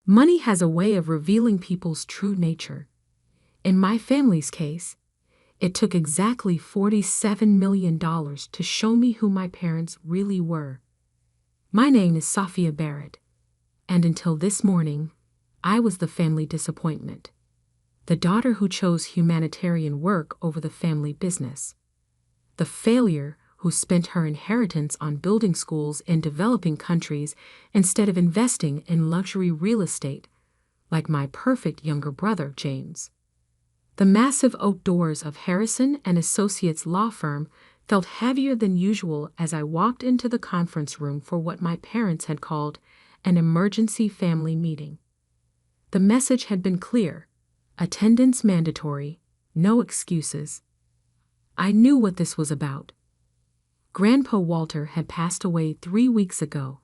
Money has a way of revealing people's true nature. In my family's case, it took exactly $47 million to show me who my parents really were. My name is Sophia Barrett, and until this morning, I was the family disappointment. The daughter who chose humanitarian work over the family business. The failure who spent her inheritance on building schools in developing countries instead of investing in luxury real estate, like my perfect younger brother, James. The massive oak doors of Harrison and Associates law firm felt heavier than usual as I walked into the conference room for what my parents had called an emergency family meeting. The message had been clear: attendance mandatory, no excuses. I knew what this was about. Grandpa Walter had passed away 3 weeks ago,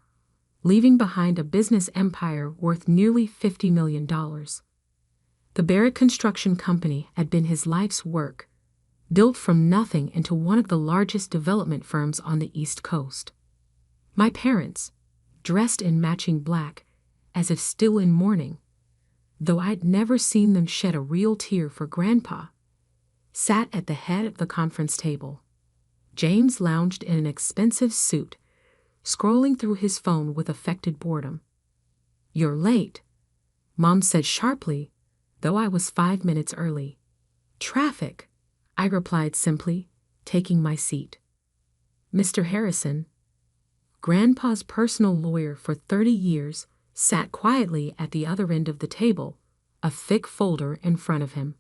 leaving behind a business empire worth nearly $50 million. The Barrett Construction Company had been his life's work, built from nothing into one of the largest development firms on the East Coast. My parents, dressed in matching black, as if still in mourning, though I'd never seen them shed a real tear for Grandpa, sat at the head of the conference table. James lounged in an expensive suit, scrolling through his phone with affected boredom. "You're late," Mom said sharply, though I was 5 minutes early. "Traffic," I replied simply, taking my seat. Mr. Harrison, Grandpa's personal lawyer for 30 years, sat quietly at the other end of the table, a thick folder in front of him.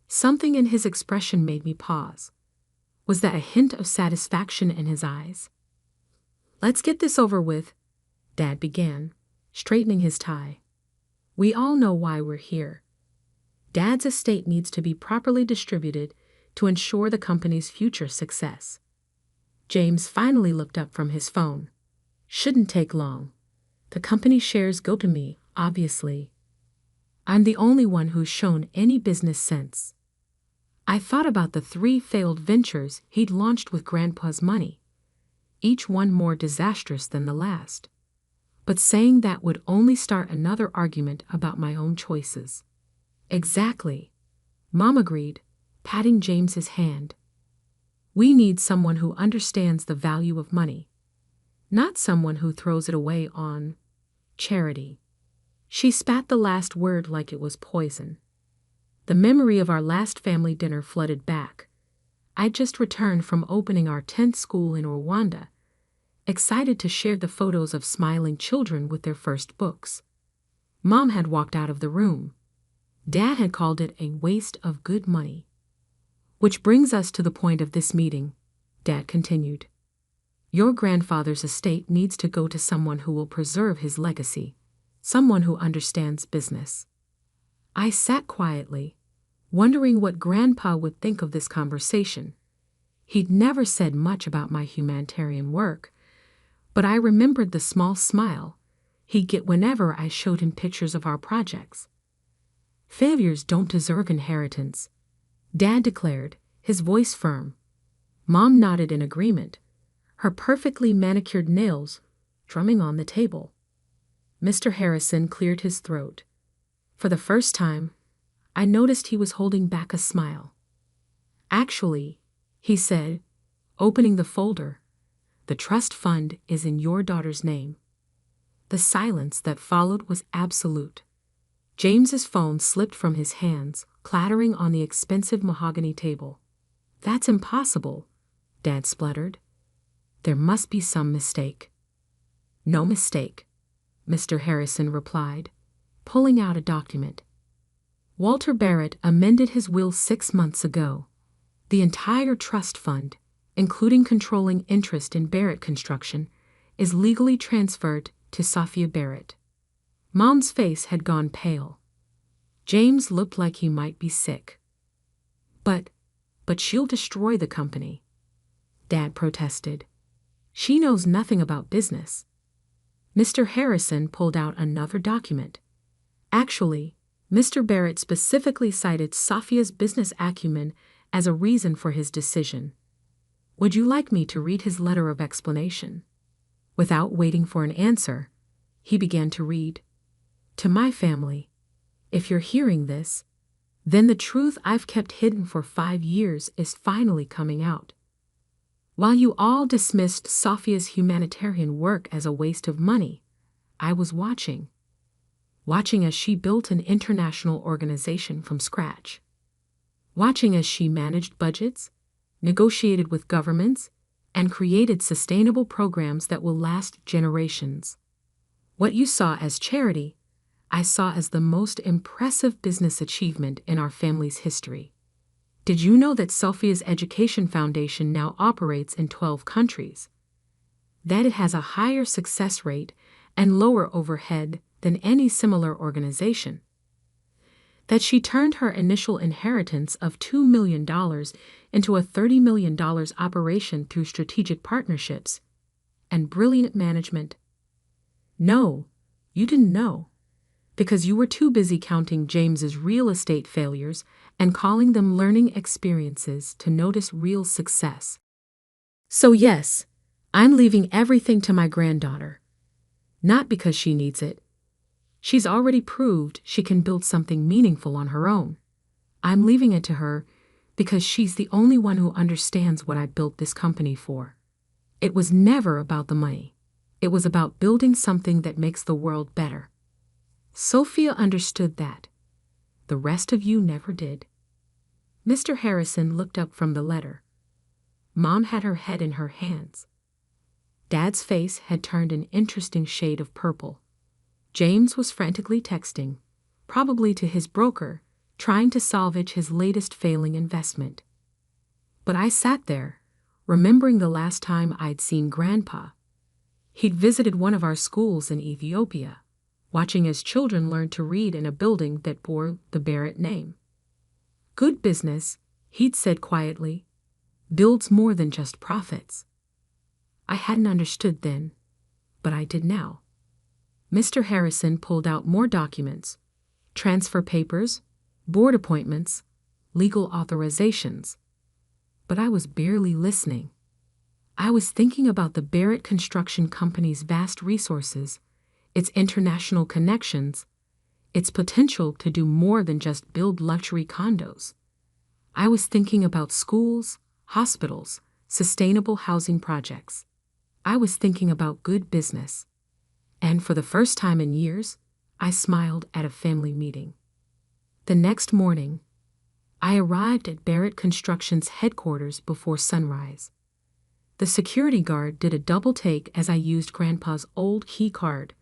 Something in his expression made me pause. Was that a hint of satisfaction in his eyes? "Let's get this over with," Dad began, straightening his tie. "We all know why we're here. Dad's estate needs to be properly distributed to ensure the company's future success." James finally looked up from his phone. "Shouldn't take long. The company shares go to me, obviously. I'm the only one who's shown any business sense." I thought about the 3 failed ventures he'd launched with Grandpa's money, each one more disastrous than the last. But saying that would only start another argument about my own choices. "Exactly," Mom agreed, patting James's hand. "We need someone who understands the value of money, not someone who throws it away on charity." She spat the last word like it was poison. The memory of our last family dinner flooded back. I'd just returned from opening our 10th school in Rwanda, excited to share the photos of smiling children with their first books. Mom had walked out of the room. Dad had called it a waste of good money. "Which brings us to the point of this meeting," Dad continued. "Your grandfather's estate needs to go to someone who will preserve his legacy, someone who understands business." I sat quietly, wondering what Grandpa would think of this conversation. He'd never said much about my humanitarian work, but I remembered the small smile he'd get whenever I showed him pictures of our projects. "Failures don't deserve inheritance," Dad declared, his voice firm. Mom nodded in agreement, her perfectly manicured nails drumming on the table. Mr. Harrison cleared his throat. For the first time, I noticed he was holding back a smile. "Actually," he said, opening the folder, "the trust fund is in your daughter's name." The silence that followed was absolute. James's phone slipped from his hands, clattering on the expensive mahogany table. "That's impossible," Dad spluttered. "There must be some mistake." "No mistake," Mr. Harrison replied, pulling out a document. "Walter Barrett amended his will 6 months ago. The entire trust fund, including controlling interest in Barrett Construction, is legally transferred to Sophia Barrett." Mom's face had gone pale. James looked like he might be sick. But she'll destroy the company," Dad protested. "She knows nothing about business." Mr. Harrison pulled out another document. Actually, Mr. Barrett specifically cited Sophia's business acumen as a reason for his decision. "Would you like me to read his letter of explanation?" Without waiting for an answer, he began to read. To my family, if you're hearing this, then the truth I've kept hidden for 5 years is finally coming out. While you all dismissed Sophia's humanitarian work as a waste of money, I was watching as she built an international organization from scratch. Watching as she managed budgets, negotiated with governments, and created sustainable programs that will last generations. What you saw as charity, I saw as the most impressive business achievement in our family's history. Did you know that Sophia's Education Foundation now operates in 12 countries? That it has a higher success rate and lower overhead than any similar organization? That she turned her initial inheritance of $2 million into a $30 million operation through strategic partnerships and brilliant management? No, you didn't know, because you were too busy counting James's real estate failures and calling them learning experiences to notice real success. So yes, I'm leaving everything to my granddaughter. Not because she needs it. She's already proved she can build something meaningful on her own. I'm leaving it to her because she's the only one who understands what I built this company for. It was never about the money. It was about building something that makes the world better. Sophia understood that. The rest of you never did. Mr. Harrison looked up from the letter. Mom had her head in her hands. Dad's face had turned an interesting shade of purple. James was frantically texting, probably to his broker, trying to salvage his latest failing investment. But I sat there, remembering the last time I'd seen Grandpa. He'd visited one of our schools in Ethiopia, watching as children learned to read in a building that bore the Barrett name. Good business, he'd said quietly, builds more than just profits. I hadn't understood then, but I did now. Mr. Harrison pulled out more documents, transfer papers, board appointments, legal authorizations. But I was barely listening. I was thinking about the Barrett Construction Company's vast resources, its international connections, its potential to do more than just build luxury condos. I was thinking about schools, hospitals, sustainable housing projects. I was thinking about good business. And for the first time in years, I smiled at a family meeting. The next morning, I arrived at Barrett Construction's headquarters before sunrise. The security guard did a double take as I used Grandpa's old key card,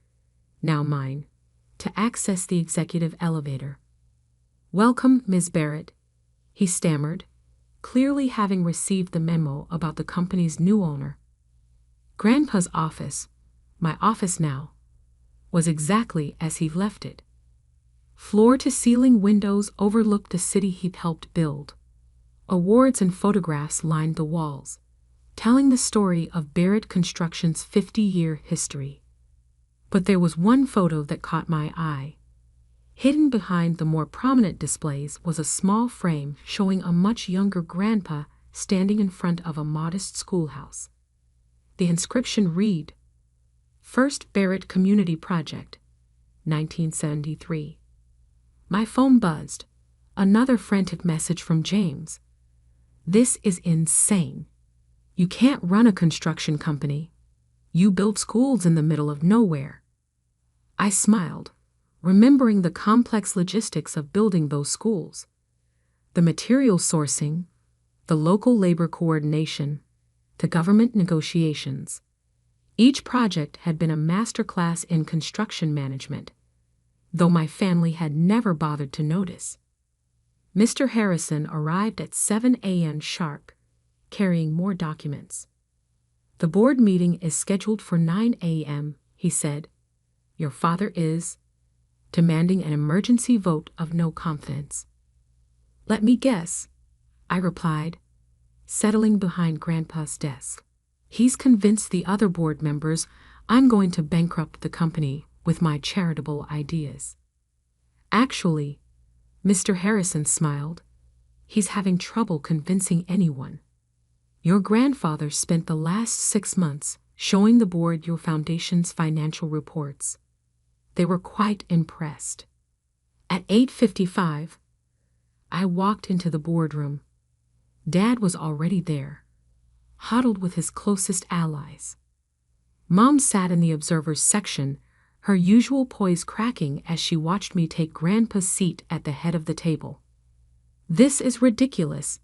now mine, to access the executive elevator. "Welcome, Ms. Barrett," he stammered, clearly having received the memo about the company's new owner. Grandpa's office, my office now, was exactly as he left it. Floor-to-ceiling windows overlooked the city he'd helped build. Awards and photographs lined the walls, telling the story of Barrett Construction's 50-year history. But there was one photo that caught my eye. Hidden behind the more prominent displays was a small frame showing a much younger Grandpa standing in front of a modest schoolhouse. The inscription read, "First Barrett Community Project, 1973. My phone buzzed. Another frantic message from James. "This is insane. You can't run a construction company. You build schools in the middle of nowhere." I smiled, remembering the complex logistics of building those schools. The material sourcing, the local labor coordination, the government negotiations. Each project had been a masterclass in construction management, though my family had never bothered to notice. Mr. Harrison arrived at 7 a.m. sharp, carrying more documents. "The board meeting is scheduled for 9 a.m., he said. "Your father is demanding an emergency vote of no confidence." "Let me guess," I replied, settling behind Grandpa's desk. "He's convinced the other board members I'm going to bankrupt the company with my charitable ideas." "Actually," Mr. Harrison smiled, "he's having trouble convincing anyone. Your grandfather spent the last 6 months showing the board your foundation's financial reports. They were quite impressed. At 8:55, I walked into the boardroom. Dad was already there, huddled with his closest allies. Mom sat in the observers section, her usual poise cracking as she watched me take Grandpa's seat at the head of the table. "This is ridiculous,"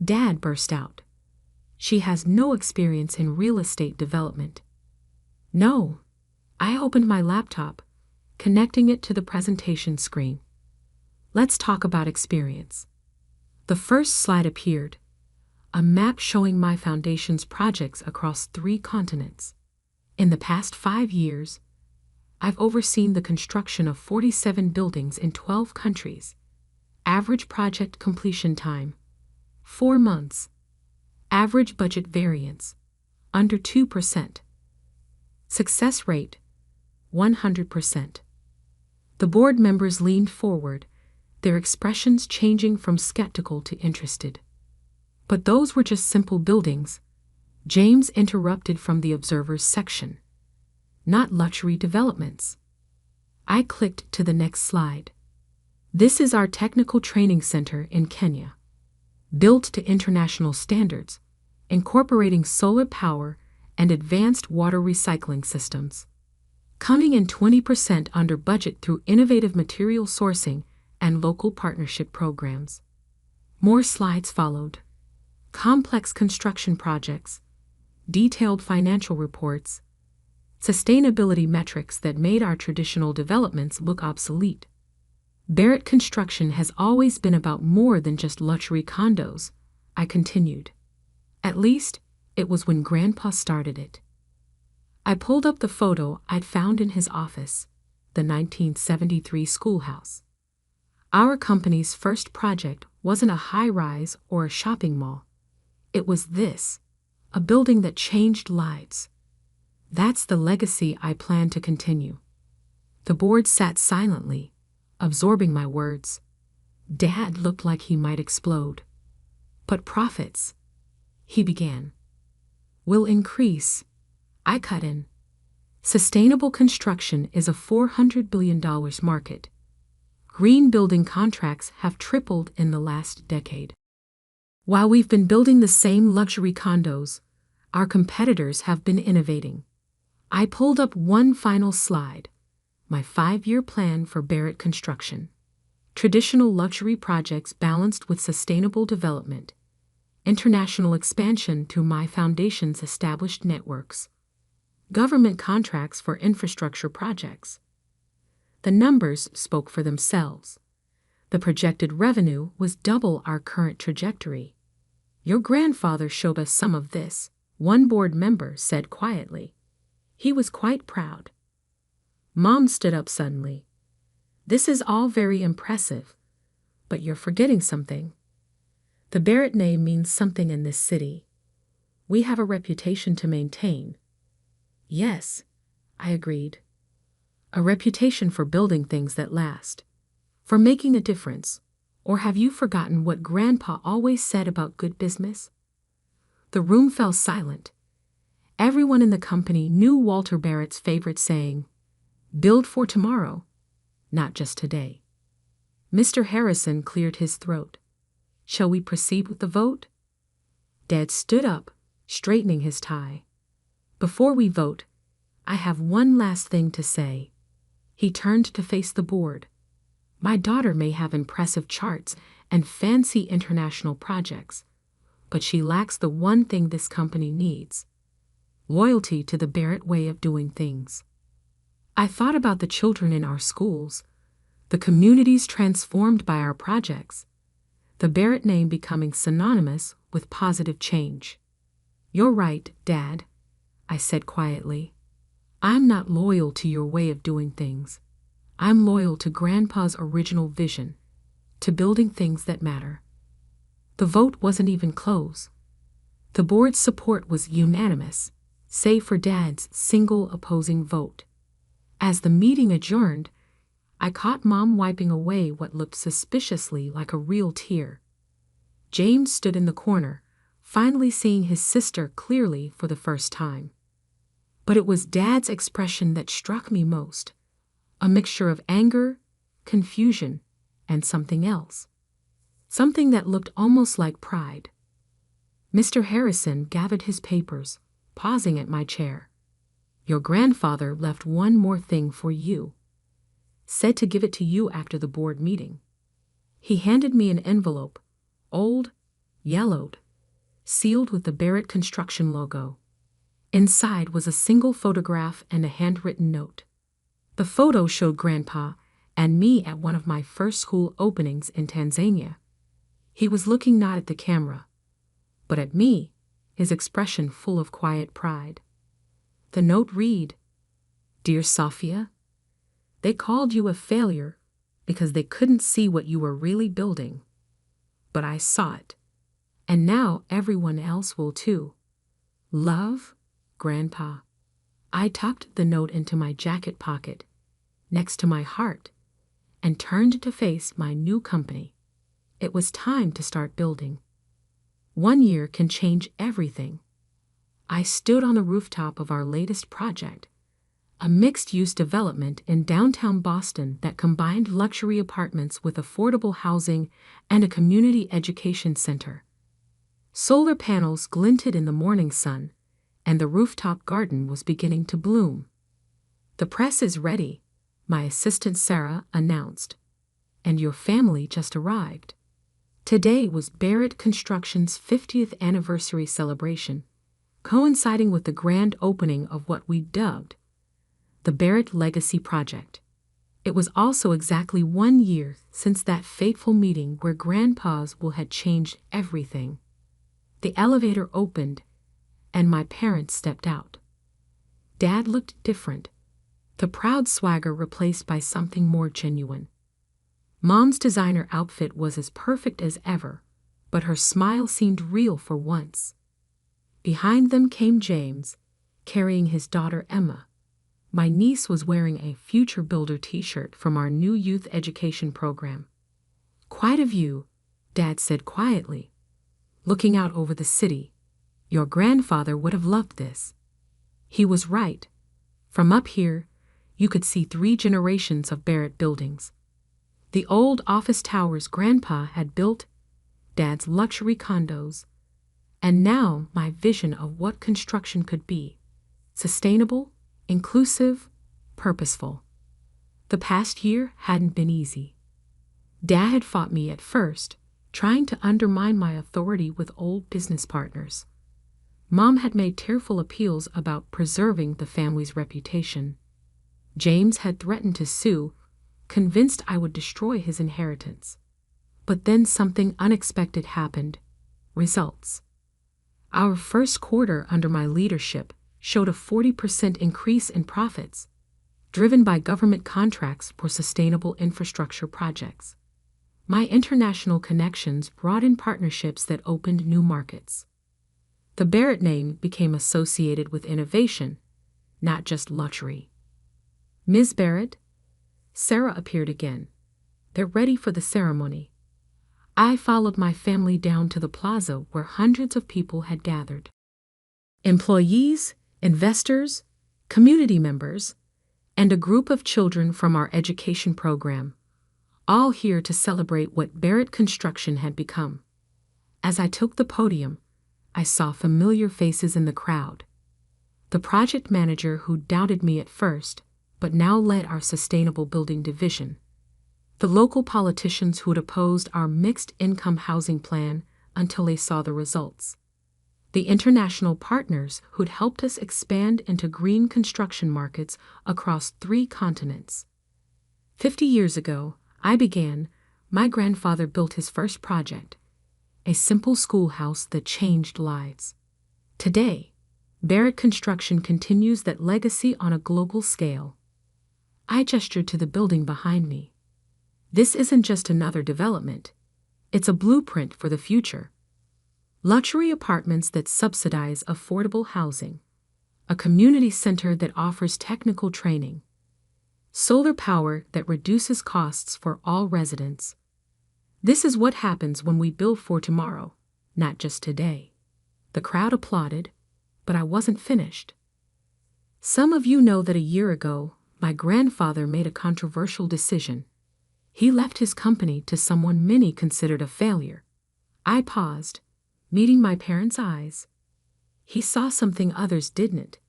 Dad burst out. "She has no experience in real estate development." "No." I opened my laptop, connecting it to the presentation screen. "Let's talk about experience." The first slide appeared, a map showing my foundation's projects across 3 continents. In the past 5 years, I've overseen the construction of 47 buildings in 12 countries. Average project completion time, 4 months. Average budget variance, under 2%. Success rate, 100%. The board members leaned forward, their expressions changing from skeptical to interested. "But those were just simple buildings," James interrupted from the observers section. "Not luxury developments." I clicked to the next slide. "This is our technical training center in Kenya, built to international standards, incorporating solar power and advanced water recycling systems. Coming in 20% under budget through innovative material sourcing and local partnership programs." More slides followed. Complex construction projects, detailed financial reports, sustainability metrics that made our traditional developments look obsolete. "Barrett Construction has always been about more than just luxury condos," I continued. "At least, it was when Grandpa started it." I pulled up the photo I'd found in his office, the 1973 schoolhouse. Our company's first project wasn't a high-rise or a shopping mall. It was this, a building that changed lives. That's the legacy I plan to continue. The board sat silently, absorbing my words. Dad looked like he might explode. "But profits," he began, "will increase." I cut in. "Sustainable construction is a $400 billion market. Green building contracts have tripled in the last decade. While we've been building the same luxury condos, our competitors have been innovating." I pulled up one final slide, my 5-year plan for Barrett Construction. Traditional luxury projects balanced with sustainable development, international expansion through my foundation's established networks, government contracts for infrastructure projects. The numbers spoke for themselves. The projected revenue was double our current trajectory. "Your grandfather showed us some of this," one board member said quietly. He was quite proud. Mom stood up suddenly. "This is all very impressive, but you're forgetting something. The Barrett name means something in this city. We have a reputation to maintain." "Yes," I agreed. "A reputation for building things that last, for making a difference. Or have you forgotten what Grandpa always said about good business?" The room fell silent. Everyone in the company knew Walter Barrett's favorite saying, "Build for tomorrow, not just today." Mr. Harrison cleared his throat. "Shall we proceed with the vote?" Dad stood up, straightening his tie. "Before we vote, I have one last thing to say." He turned to face the board. "My daughter may have impressive charts and fancy international projects, but she lacks the one thing this company needs: loyalty to the Barrett way of doing things." I thought about the children in our schools, the communities transformed by our projects, the Barrett name becoming synonymous with positive change. "You're right, Dad," I said quietly. "I'm not loyal to your way of doing things. I'm loyal to Grandpa's original vision, to building things that matter." The vote wasn't even close. The board's support was unanimous, save for Dad's single opposing vote. As the meeting adjourned, I caught Mom wiping away what looked suspiciously like a real tear. James stood in the corner, finally seeing his sister clearly for the first time. But it was Dad's expression that struck me most, a mixture of anger, confusion, and something else. Something that looked almost like pride. Mr. Harrison gathered his papers, pausing at my chair. Your grandfather left one more thing for you. Said to give it to you after the board meeting. He handed me an envelope, old, yellowed, sealed with the Barrett construction logo. Inside was a single photograph and a handwritten note. The photo showed Grandpa and me at one of my first school openings in Tanzania. He was looking not at the camera, but at me, his expression full of quiet pride. The note read, Dear Sophia, they called you a failure because they couldn't see what you were really building. But I saw it, and now everyone else will too. Love, Grandpa. I tucked the note into my jacket pocket, next to my heart, and turned to face my new company. It was time to start building. 1 year can change everything. I stood on the rooftop of our latest project, a mixed-use development in downtown Boston that combined luxury apartments with affordable housing and a community education center. Solar panels glinted in the morning sun, and the rooftop garden was beginning to bloom. The press is ready, my assistant Sarah announced, and your family just arrived. Today was Barrett Construction's 50th anniversary celebration, coinciding with the grand opening of what we dubbed the Barrett Legacy Project. It was also exactly 1 year since that fateful meeting where Grandpa's will had changed everything. The elevator opened, and my parents stepped out. Dad looked different, the proud swagger replaced by something more genuine. Mom's designer outfit was as perfect as ever, but her smile seemed real for once. Behind them came James, carrying his daughter Emma. My niece was wearing a Future Builder t-shirt from our new youth education program. Quite a view, Dad said quietly, looking out over the city. Your grandfather would have loved this. He was right. From up here, you could see 3 generations of Barrett buildings. The old office towers Grandpa had built, Dad's luxury condos, and now my vision of what construction could be: sustainable, inclusive, purposeful. The past year hadn't been easy. Dad had fought me at first, trying to undermine my authority with old business partners. Mom had made tearful appeals about preserving the family's reputation. James had threatened to sue, convinced I would destroy his inheritance. But then something unexpected happened. Results. Our first quarter under my leadership showed a 40% increase in profits, driven by government contracts for sustainable infrastructure projects. My international connections brought in partnerships that opened new markets. The Barrett name became associated with innovation, not just luxury. Ms. Barrett, Sarah appeared again. They're ready for the ceremony. I followed my family down to the plaza where hundreds of people had gathered. Employees, investors, community members, and a group of children from our education program, all here to celebrate what Barrett Construction had become. As I took the podium, I saw familiar faces in the crowd. The project manager who doubted me at first, but now led our sustainable building division. The local politicians who had opposed our mixed-income housing plan until they saw the results. The international partners who'd helped us expand into green construction markets across 3 continents. 50 years ago, my grandfather built his first project, a simple schoolhouse that changed lives. Today, Barrett Construction continues that legacy on a global scale. I gestured to the building behind me. This isn't just another development. It's a blueprint for the future. Luxury apartments that subsidize affordable housing, a community center that offers technical training, solar power that reduces costs for all residents. This is what happens when we build for tomorrow, not just today. The crowd applauded, but I wasn't finished. Some of you know that a year ago, my grandfather made a controversial decision. He left his company to someone many considered a failure. I paused, meeting my parents' eyes. He saw something others didn't,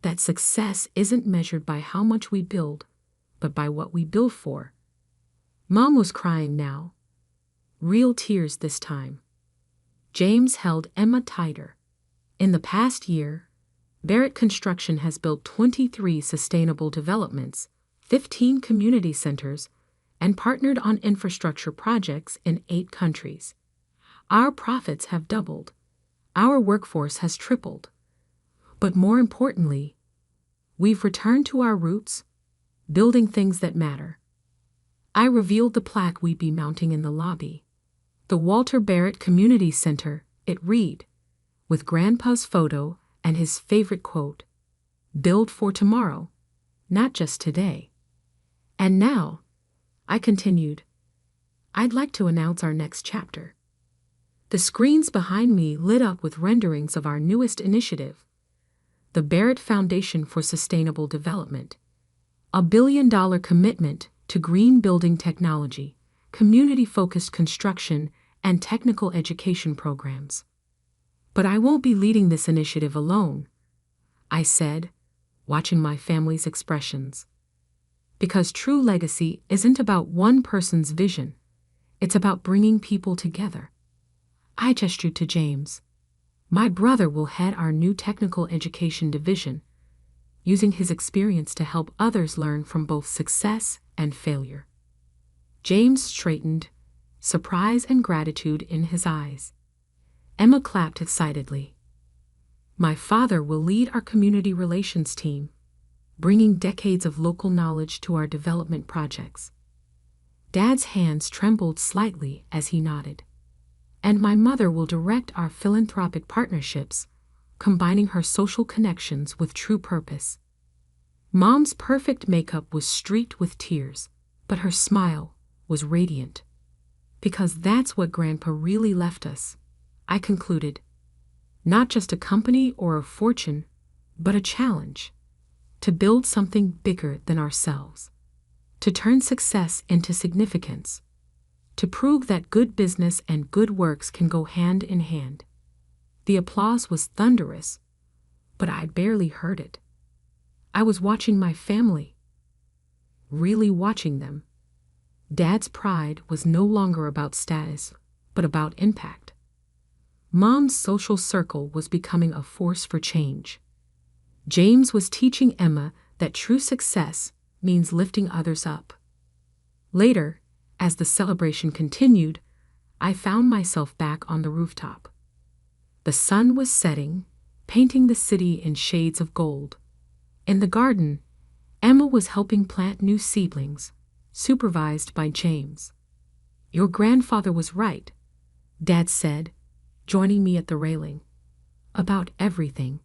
that success isn't measured by how much we build, but by what we build for. Mom was crying now. Real tears this time. James held Emma tighter. In the past year, Barrett Construction has built 23 sustainable developments, 15 community centers, and partnered on infrastructure projects in 8 countries. Our profits have doubled. Our workforce has tripled. But more importantly, we've returned to our roots, building things that matter. I revealed the plaque we'd be mounting in the lobby. The Walter Barrett Community Center, it read, with Grandpa's photo and his favorite quote, "Build for tomorrow, not just today." And now, I continued, I'd like to announce our next chapter. The screens behind me lit up with renderings of our newest initiative, the Barrett Foundation for Sustainable Development, a $1 billion commitment to green building technology, community-focused construction, and technical education programs. But I won't be leading this initiative alone, I said, watching my family's expressions. Because true legacy isn't about one person's vision, it's about bringing people together. I gestured to James. My brother will head our new technical education division, using his experience to help others learn from both success and failure. James straightened, surprise and gratitude in his eyes. Emma clapped excitedly. My father will lead our community relations team, bringing decades of local knowledge to our development projects. Dad's hands trembled slightly as he nodded. And my mother will direct our philanthropic partnerships, combining her social connections with true purpose. Mom's perfect makeup was streaked with tears, but her smile was radiant. Because that's what Grandpa really left us, I concluded. Not just a company or a fortune, but a challenge. To build something bigger than ourselves. To turn success into significance. To prove that good business and good works can go hand in hand. The applause was thunderous, but I barely heard it. I was watching my family. Really watching them. Dad's pride was no longer about status, but about impact. Mom's social circle was becoming a force for change. James was teaching Emma that true success means lifting others up. Later, as the celebration continued, I found myself back on the rooftop. The sun was setting, painting the city in shades of gold. In the garden, Emma was helping plant new seedlings, supervised by James. Your grandfather was right, Dad said, joining me at the railing. About everything.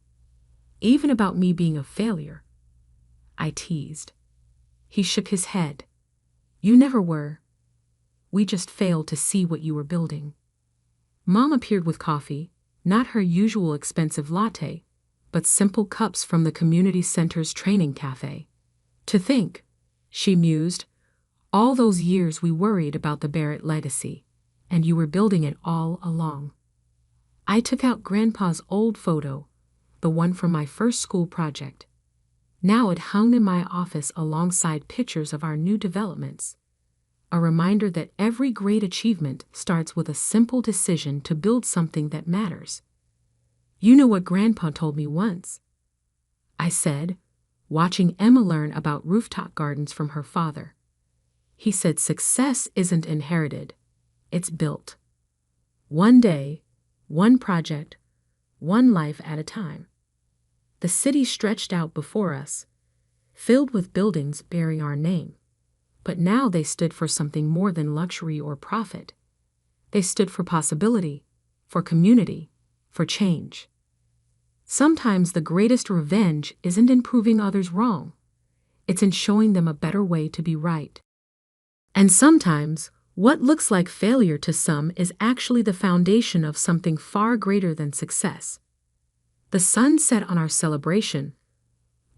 Even about me being a failure. I teased. He shook his head. You never were. We just failed to see what you were building. Mom appeared with coffee, not her usual expensive latte, but simple cups from the community center's training cafe. To think, she mused, all those years we worried about the Barrett legacy, and you were building it all along. I took out Grandpa's old photo, the one from my first school project. Now it hung in my office alongside pictures of our new developments. A reminder that every great achievement starts with a simple decision to build something that matters. You know what Grandpa told me once, I said, watching Emma learn about rooftop gardens from her father. He said success isn't inherited, it's built. One day, one project, one life at a time. The city stretched out before us, filled with buildings bearing our name. But now they stood for something more than luxury or profit. They stood for possibility, for community, for change. Sometimes the greatest revenge isn't in proving others wrong. It's in showing them a better way to be right. And sometimes, what looks like failure to some is actually the foundation of something far greater than success. The sun set on our celebration,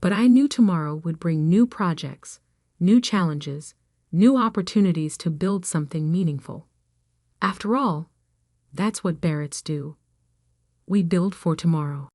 But I knew tomorrow would bring new projects, new challenges, new opportunities to build something meaningful. After all, that's what Barretts do. We build for tomorrow.